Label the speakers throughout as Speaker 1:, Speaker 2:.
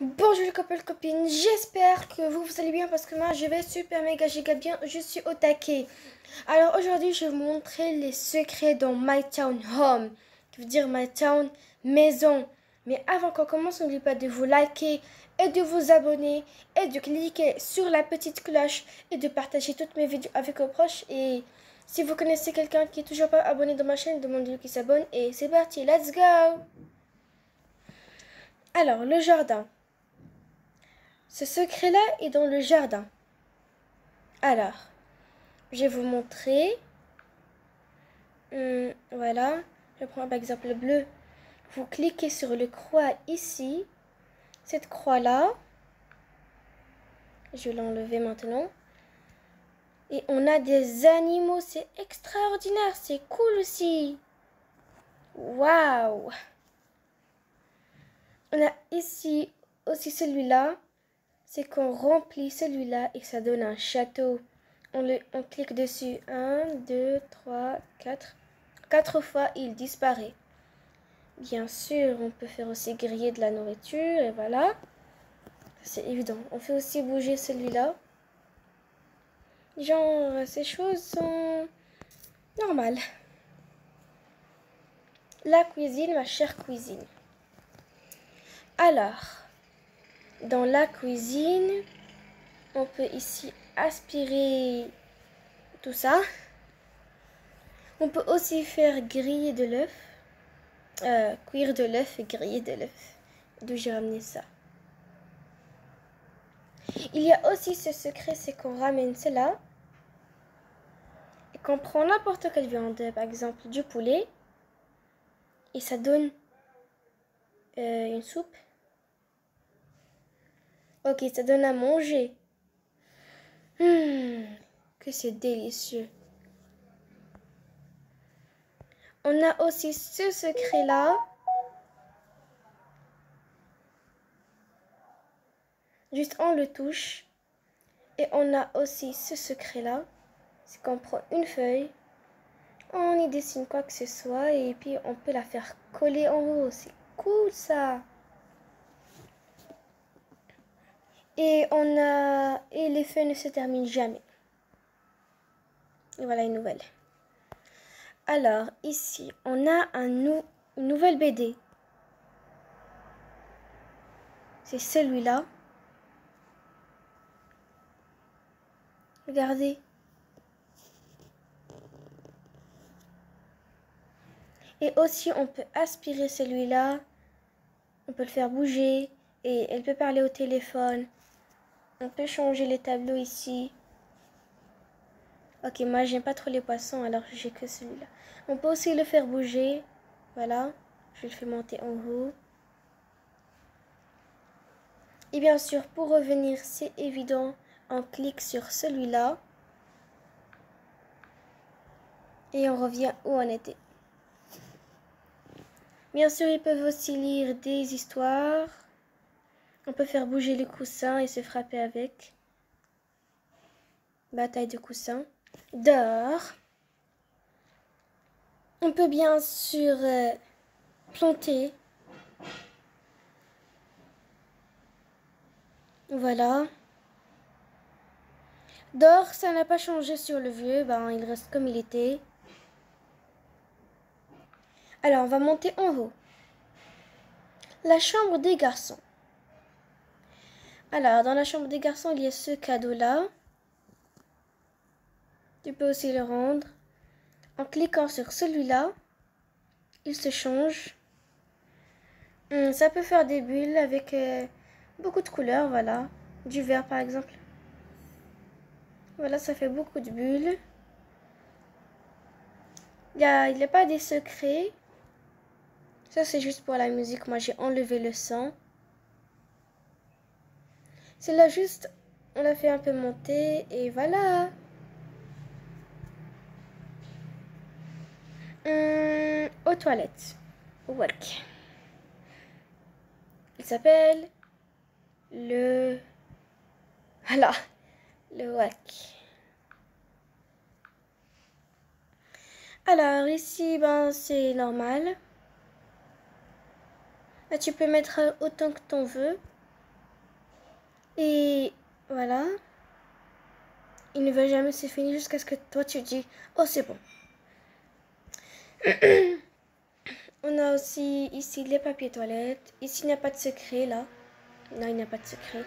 Speaker 1: Bonjour les copains, les copines, j'espère que vous allez bien parce que moi je vais super méga giga bien, je suis au taquet. Alors aujourd'hui je vais vous montrer les secrets dans My Town Home, qui veut dire My Town maison. Mais avant qu'on commence, n'oubliez pas de vous liker et de vous abonner et de cliquer sur la petite cloche et de partager toutes mes vidéos avec vos proches. Et si vous connaissez quelqu'un qui est toujours pas abonné dans ma chaîne, demandez-lui qu'il s'abonne et c'est parti, let's go! Alors le jardin. Ce secret-là est dans le jardin. Alors, je vais vous montrer. Voilà. Je prends par exemple le bleu. Vous cliquez sur le croix ici. Cette croix-là. Je vais l'enlever maintenant. Et on a des animaux. C'est extraordinaire. C'est cool aussi. Waouh. On a ici aussi celui-là. C'est qu'on remplit celui-là et ça donne un château. On clique dessus. 1, 2, 3, 4. 4 fois, il disparaît. Bien sûr, on peut faire aussi griller de la nourriture. Et voilà. C'est évident. On fait aussi bouger celui-là. Genre, ces choses sont normales. La cuisine, ma chère cuisine. Alors, dans la cuisine, on peut ici aspirer tout ça. On peut aussi faire griller de l'œuf. Cuire de l'œuf et griller de l'œuf. D'où j'ai ramené ça. Il y a aussi ce secret, c'est qu'on ramène cela et qu'on prend n'importe quelle viande, par exemple du poulet, et ça donne une soupe. Ok, ça donne à manger. Que c'est délicieux. On a aussi ce secret-là. Juste on le touche. Et on a aussi ce secret-là. C'est qu'on prend une feuille. On y dessine quoi que ce soit. Et puis on peut la faire coller en haut. C'est cool ça. Et les feuilles ne se terminent jamais. Et voilà une nouvelle. Alors ici, on a une nouvelle BD. C'est celui-là. Regardez. Et aussi, on peut aspirer celui-là. On peut le faire bouger. Et elle peut parler au téléphone. On peut changer les tableaux ici. Ok, moi, j'aime pas trop les poissons, alors j'ai que celui-là. On peut aussi le faire bouger. Voilà. Je le fais monter en haut. Et bien sûr, pour revenir, c'est évident. On clique sur celui-là. Et on revient où on était. Bien sûr, ils peuvent aussi lire des histoires. On peut faire bouger les coussins et se frapper avec. Bataille de coussins. Dehors. On peut bien sûr planter. Voilà. Dehors, ça n'a pas changé sur le vieux. Ben, il reste comme il était. Alors, on va monter en haut. La chambre des garçons. Alors, dans la chambre des garçons, il y a ce cadeau-là. Tu peux aussi le rendre. En cliquant sur celui-là, il se change. Ça peut faire des bulles avec beaucoup de couleurs, voilà. Du vert, par exemple. Voilà, ça fait beaucoup de bulles. Il n'y a pas des secrets. Ça, c'est juste pour la musique. Moi, j'ai enlevé le son. C'est là juste, on l'a fait un peu monter et voilà. Aux toilettes. Work. Il s'appelle le... Voilà, le WAC. Alors ici, ben c'est normal. Là, tu peux mettre autant que t'en veux. Et voilà. Il ne va jamais se finir jusqu'à ce que toi tu dis « Oh, c'est bon ». On a aussi ici les papiers toilettes. Ici, il n'y a pas de secret, là. Non, il n'y a pas de secret.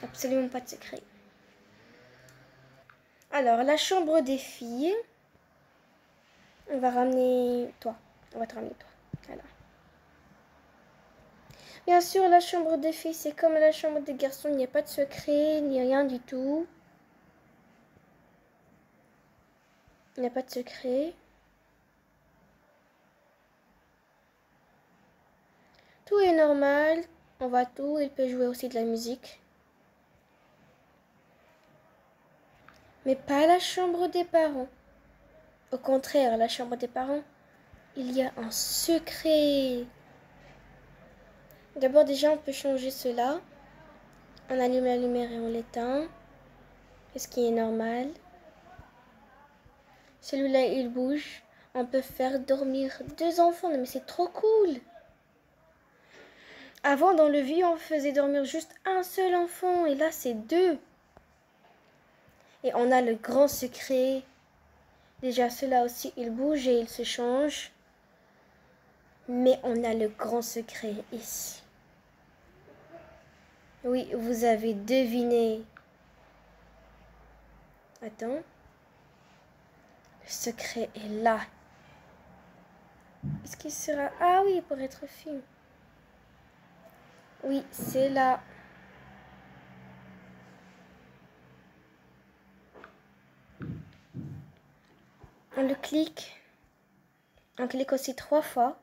Speaker 1: Absolument pas de secret. Alors, la chambre des filles. On va ramener toi. On va te ramener toi. Voilà. Bien sûr, la chambre des filles, c'est comme la chambre des garçons. Il n'y a pas de secret, ni rien du tout. Il n'y a pas de secret. Tout est normal. On voit tout. Il peut jouer aussi de la musique. Mais pas la chambre des parents. Au contraire, la chambre des parents, il y a un secret. D'abord, déjà, on peut changer cela. On allume la lumière et on l'éteint. Ce qui est normal. Celui-là, il bouge. On peut faire dormir 2 enfants. Mais c'est trop cool. Avant, dans le vieux, on faisait dormir juste un seul enfant. Et là, c'est 2. Et on a le grand secret. Déjà, ceux-là aussi, ils bougent et ils se changent. Mais on a le grand secret ici. Oui, vous avez deviné. Attends. Le secret est là. Est-ce qu'il sera... Ah oui, pour être film. Oui, c'est là. On le clique. On clique aussi 3 fois.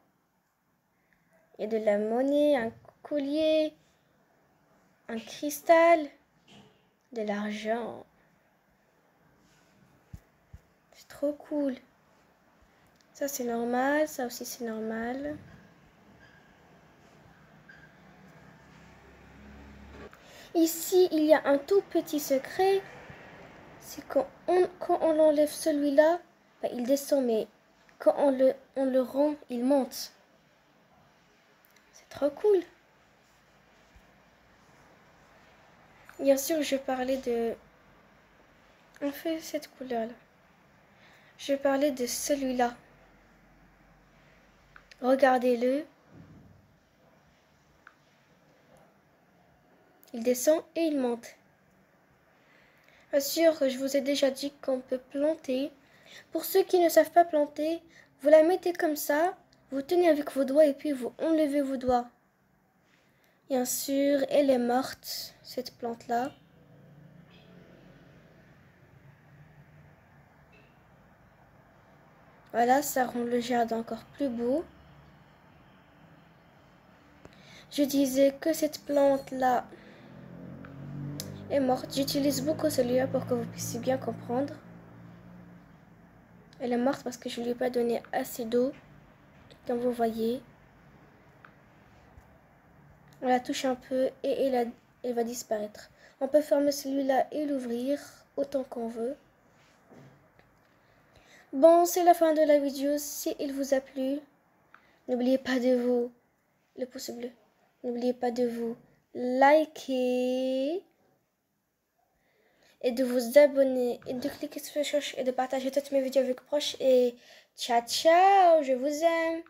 Speaker 1: Il y a de la monnaie, un collier, un cristal, de l'argent. C'est trop cool. Ça, c'est normal. Ça aussi, c'est normal. Ici, il y a un tout petit secret. C'est quand on enlève celui-là, bah, il descend. Mais quand on le rend, il monte. C'est trop cool. Bien sûr, je parlais de... On fait cette couleur-là. Je parlais de celui-là. Regardez-le. Il descend et il monte. Bien sûr, je vous ai déjà dit qu'on peut planter. Pour ceux qui ne savent pas planter, vous la mettez comme ça, vous tenez avec vos doigts et puis vous enlevez vos doigts. Bien sûr, elle est morte, cette plante-là. Voilà, ça rend le jardin encore plus beau. Je disais que cette plante-là est morte. J'utilise beaucoup celui-là pour que vous puissiez bien comprendre. Elle est morte parce que je ne lui ai pas donné assez d'eau, comme vous voyez. On la touche un peu et elle va disparaître. On peut fermer celui-là et l'ouvrir autant qu'on veut. Bon, c'est la fin de la vidéo. Si il vous a plu, n'oubliez pas de vous, le pouce bleu, n'oubliez pas de vous liker et de vous abonner et de cliquer sur la cloche et de partager toutes mes vidéos avec proches. Et ciao, ciao, je vous aime.